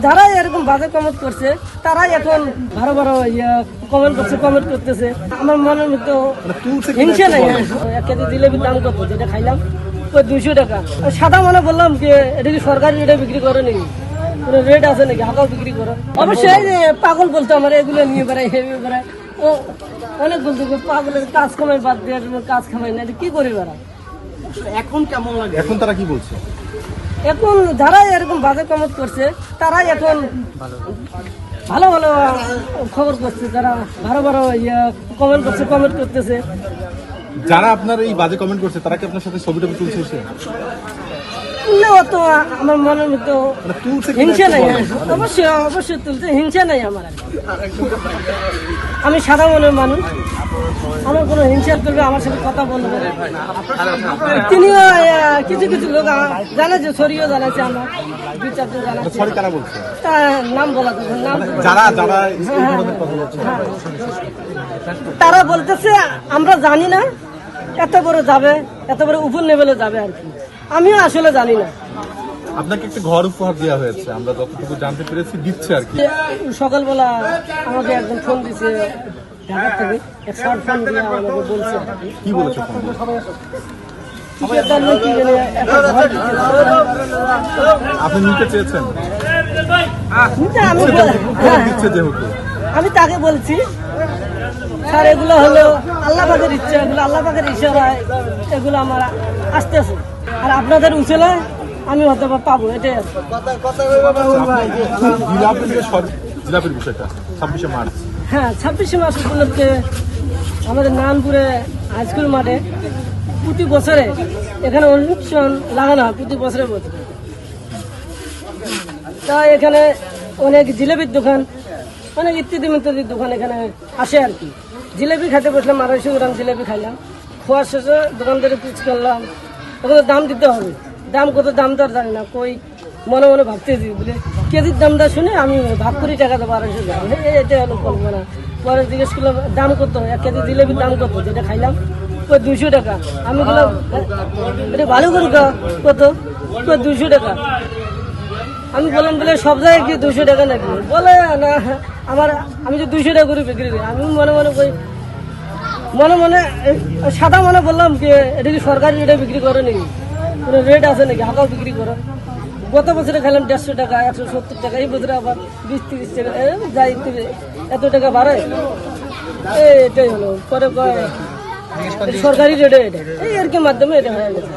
যারা এরকম বাজে কমেন্ট করছে তারাই এখন ভালো ভালো কমেন্ট করতেছে। আমার মনের মধ্যে হিংসা নাই। 1 কেজি জিলেবির দাম কত যেটা খাইলাম? 200 টাকা। সাদা মনে বললাম কি এটা কি সরকারি রেটে বিক্রি করে নাকি? রেট আছে নাকি? হাঁকাও বিক্রি করো। অবশ্যই পাগল বলতো আমার এগুলো নিয়ে বেড়াই বেড়াই ও অনেক বলতো পাগলের কাজ কামাই বাদ দিয়ে কাজ কামাই না কি করি বেড়া। এখন কেমন লাগে? এখন তারা কি বলছে? এখন যারা এরকম বাজে কমেন্ট করছে তারাই এখন ভালো ভালো খবর করছে, যারা ভালো ভালো কমেন্ট করতেছে। যারা আপনার এই বাজে কমেন্ট করছে তারা কি আপনার সাথে ছবি টবি তুলছে এসে? তো আমার মনের মধ্যে হিংসা নাই। অবশ্যই তুলছে, হিংসা নাই আমার। আমি সাদা মনের মানুষ, আমার কোনো হিংসা করবে, আমার সাথে কথা বলবে। তিনিও কিছু কিছু লোক জানাচ্ছে, সরিও জানাচ্ছে, আমার 2-4 জন জানাচ্ছে। সরি কারা বলছে? নাম বলা যাবে না। যারা যারা এই ধরনের কথা বলছে তারা বলতেছে আমরা জানি না এত বড় যাবে, এত বড় উপর লেভেলে যাবে আর কি। আমিও আসলে জানি না। আপনাকে একটা ঘর উপহার দেওয়া হয়েছে, আমরা যতটুকু জানতে পেরেছি দিচ্ছে আর কি। সকালবেলা আমাকে একজন ফোন দিছে ঢাকা থেকে, এক শর্ট ফোন দিয়ে আমাকে বলছে। কি বলেছে ফোন? আপনি নিতে চেয়েছেন? দিচ্ছে যেহেতু আমি তাকে বলছি স্যার এগুলো হলো আল্লাহ পাকের ইচ্ছা, এগুলো আল্লাহ পাকের ইশারায় এগুলো আমার আসতেছে, আর আপনাদের উচলে আমি হয়তো পাবো, এটাই আর জিলাপির বিষয়টা 26শে মার্চ। হ্যাঁ 26শে মার্চ উপলক্ষে আমাদের নারায়ণপুরে হাইস্কুল মাঠে প্রতি বছরে এখানে অনুষ্ঠান লাগানো হয়, প্রতি বছরে। তা এখানে অনেক জিলেবির দোকান, অনেক ইত্যাদির দোকান এখানে আসে আর কি। জিলেবি খাইতে বসলাম, 250 গ্রাম জিলেবি খাইলাম। খোয়ার শেষে দোকানদারে পিচ করলাম, ওখানে দাম দিতে হবে। দাম কত, দাম তো আর জানি না, কই মনে মনে ভাবতেছি বলে কেজির দামটা শুনে আমি ভাগ করি টাকা দেবো 250 গ্রাম। এটা হলো কল্পনা। পরে জিজ্ঞেস করলাম দাম কত, 1 কেজি জিলেবির দাম কত যেটা খাইলাম? 200 টাকা। আমি বললাম এটা ভালো করে কত? 200 টাকা। আমি বললাম বলে সব জায়গায় কি 200 টাকা নাকি? বলে না, আমি যে 200 টাকা করে বিক্রি করি। আমি মনে মনে সাদা মনে বললাম কি এটা কি সরকারি রেটে বিক্রি করে নাকি? রেট আছে নাকি? হাঁকাও বিক্রি করো। গত বছরে খেলাম 150 টাকা, 170 টাকা। এই বছরে আবার 20-30 টাকা যাই, এত টাকা বাড়ায়। এটাই হলো পরে সরকারি রেটে এটা এই আর কি মাধ্যমে এটা হয়ে গেছে।